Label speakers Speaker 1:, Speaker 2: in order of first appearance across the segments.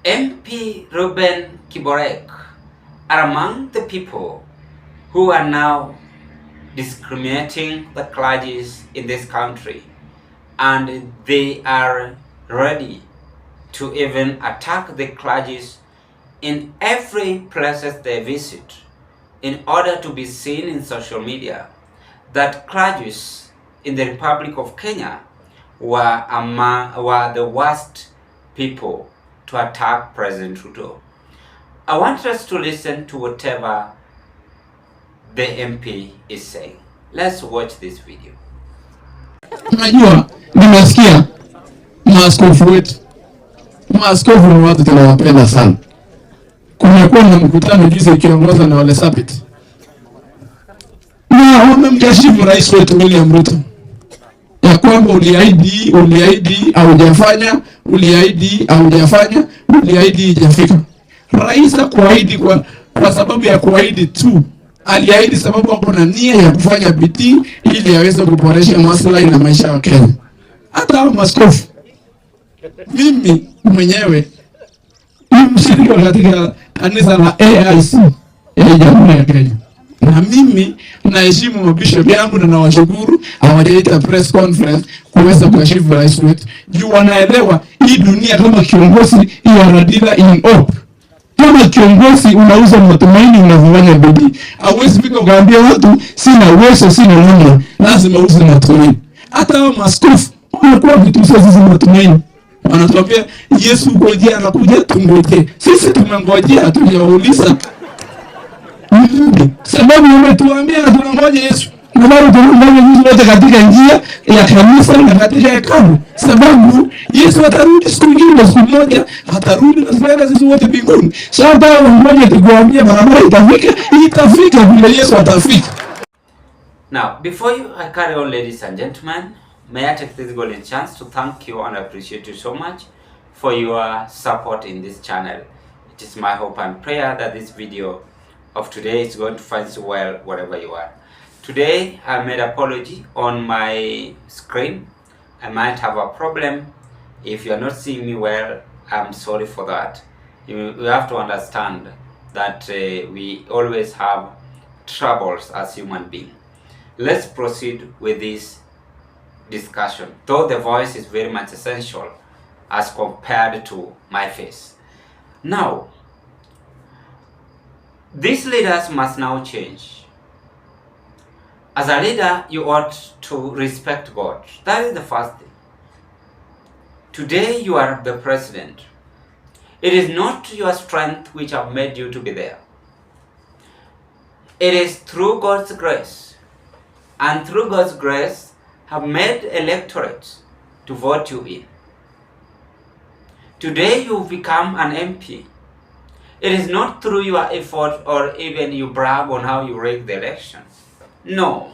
Speaker 1: MP Ruben Kiborek are among the people who are now discriminating the clergies in this country, and they are ready to even attack the clergies in every places they visit in order to be seen in social media that clergies in the Republic of Kenya were the worst people to attack President Ruto. I want us to listen to whatever the MP is saying. Let's watch this video.
Speaker 2: Unajua, nimesikia maaskofu wetu. Maaskofu ni watu tunawapenda sana. Kumekuwa na mkutano juzi ukiongozwa na wale SPAT. Na wamemkashifu rais wetu William Ruto. Ya kwamba uliahidi haujafanya, uliahidi hujafika. Rais hakuahidi kwa sababu ya kuahidi tu. Aliahidi sababu hapo na nia ya kufanya bidii ili aweze kuboresha maslahi na maisha ya Kenya. Hata maaskofu, mimi mwenyewe ni mshiriki katika kanisa la AIC ya Jamhuri ya Kenya. Na mimi naheshimu mabishop yangu na nawashukuru hawajaita press conference kuweza kuwashifu rais wetu. Juu wanaelewa hii dunia kama kiongozi inaradila in hope. Kama kiongozi unauza matumaini, unafanya bidii. Hauwezi fika ukaambia watu sina uwezo, sina namna, lazima uuze matumaini. Hata hao maaskofu wanakuwa vitu sisi matumaini. Wanatuambia Yesu ngojea anakuja, tungoje. Sisi tumengojea, hatujauliza. Sababu umetuambia tunangoja Yesu. Na bado tunangoja Yesu wote katika njia ya kanisa na katika hekalu. Sababu Yesu atarudi siku nyingine, siku moja atarudi na sasa sisi wote mbinguni. Sasa mmoja tukuambia barabara itafika vile Yesu atafika.
Speaker 1: Now, before I carry on, ladies and gentlemen, may I take this golden chance to thank you and appreciate you so much for your support in this channel. It is my hope and prayer that this video of today is going to find you well wherever you are. Today I made apology on my screen. I might have a problem. If you are not seeing me well, I'm sorry for that. You have to understand that we always have troubles as human beings. Let's proceed with this discussion, though the voice is very much essential as compared to my face. Now, these leaders must now change. As a leader, you ought to respect God. That is the first thing. Today you are the president. It is not your strength which have made you to be there. It is through God's grace. And through God's grace have made electorates to vote you in. Today you become an MP. It is not through your effort or even you brag on how you rig the election. No,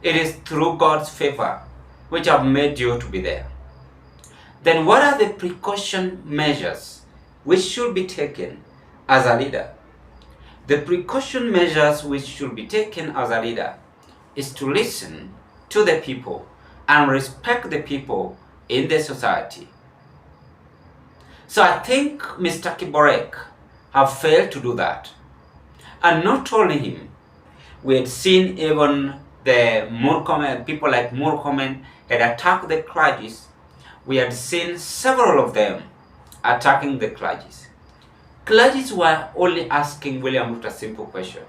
Speaker 1: it is through God's favor which have made you to be there. Then what are the precaution measures which should be taken as a leader? The precaution measures which should be taken as a leader is to listen to the people and respect the people in the society. So I think Mr. Kiborek have failed to do that. And not only him, we had seen even the Murkomen, people like Murkomen had attacked the clergies. We had seen several of them attacking the clergies. Clergies were only asking William Ruto a simple question.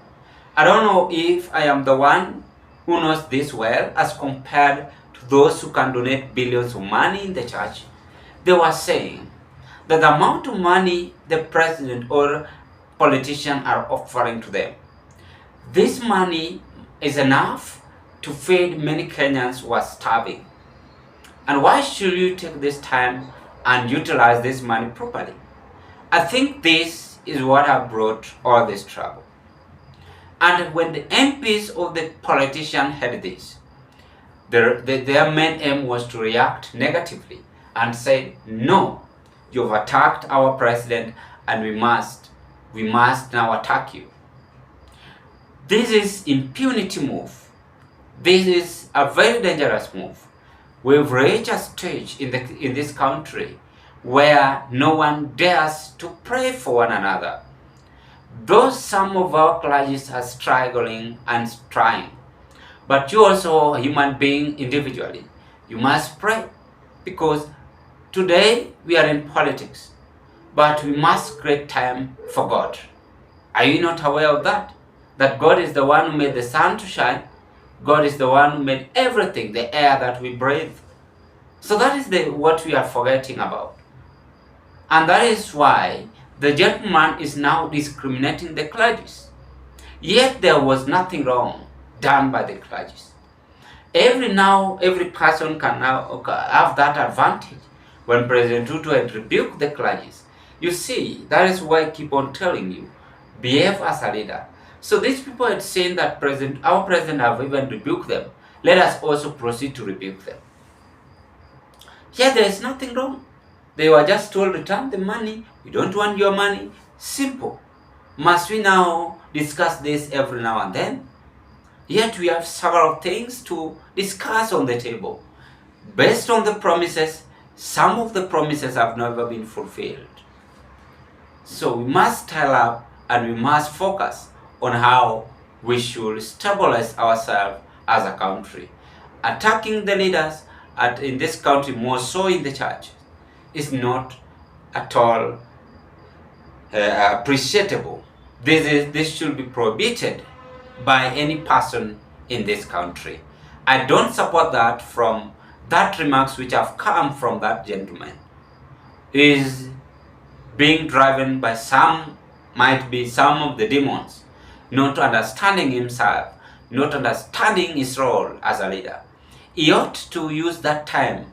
Speaker 1: I don't know if I am the one who knows this well as compared to those who can donate billions of money in the church. They were saying that the amount of money the president or politician are offering to them, this money is enough to feed many Kenyans who are starving. And why should you take this time and utilize this money properly? I think this is what has brought all this trouble. And when the MPs of the politician had this, their main aim was to react negatively and say, no, you've attacked our president and we must now attack you. This is impunity move. This is a very dangerous move. We've reached a stage in this country where no one dares to pray for one another. Though some of our clergies are struggling and trying, but you also, a human being individually, you must pray, because today we are in politics, but we must create time for God. Are you not aware of that? That God is the one who made the sun to shine. God is the one who made everything, the air that we breathe. So that is what we are forgetting about. And that is why the gentleman is now discriminating the clergies. Yet there was nothing wrong done by the clergies. Every person can now have that advantage. When President Ruto had rebuked the clergies, you see, that is why I keep on telling you, behave as a leader. So these people had seen that our president have even rebuked them. Let us also proceed to rebuke them. Here there is nothing wrong. They were just told, return the money. We don't want your money. Simple. Must we now discuss this every now and then? Yet we have several things to discuss on the table. Based on the promises, some of the promises have never been fulfilled. So we must tell up and we must focus on how we should stabilize ourselves as a country. Attacking the leaders in this country, more so in the church, is not at all appreciable. This should be prohibited by any person in this country. I don't support that from that remarks which have come from that gentleman. Is being driven by might be some of the demons, not understanding himself, not understanding his role as a leader. He ought to use that time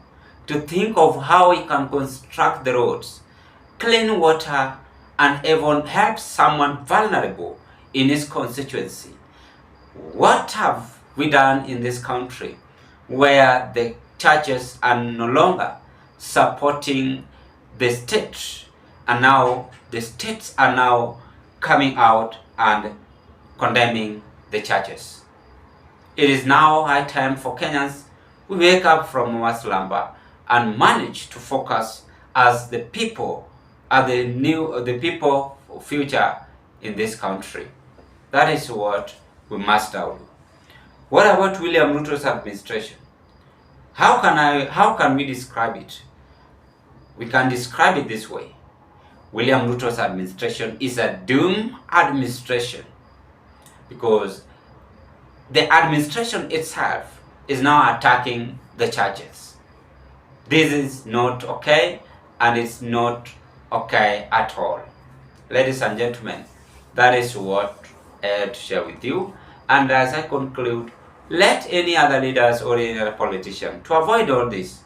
Speaker 1: to think of how he can construct the roads, clean water, and even help someone vulnerable in his constituency. What have we done in this country where the churches are no longer supporting the state, and now the states are now coming out and condemning the churches? It is now high time for Kenyans we wake up from our slumber and manage to focus as the people, the people for future in this country. That is what we must do. What about William Ruto's administration? How can we describe it? We can describe it this way. William Ruto's administration is a doomed administration, because the administration itself is now attacking the churches. This is not okay, and it's not okay at all. Ladies and gentlemen, that is what I had to share with you. And as I conclude, let any other leaders or any other politician to avoid all this.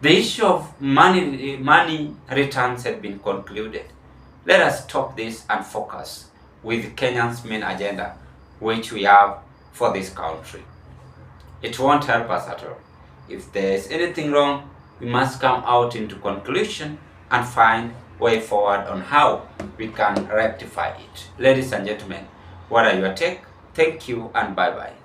Speaker 1: The issue of money returns had been concluded. Let us stop this and focus with Kenya's main agenda, which we have for this country. It won't help us at all. If there is anything wrong, we must come out into conclusion and find way forward on how we can rectify it. Ladies and gentlemen, what are your take? Thank you and bye-bye.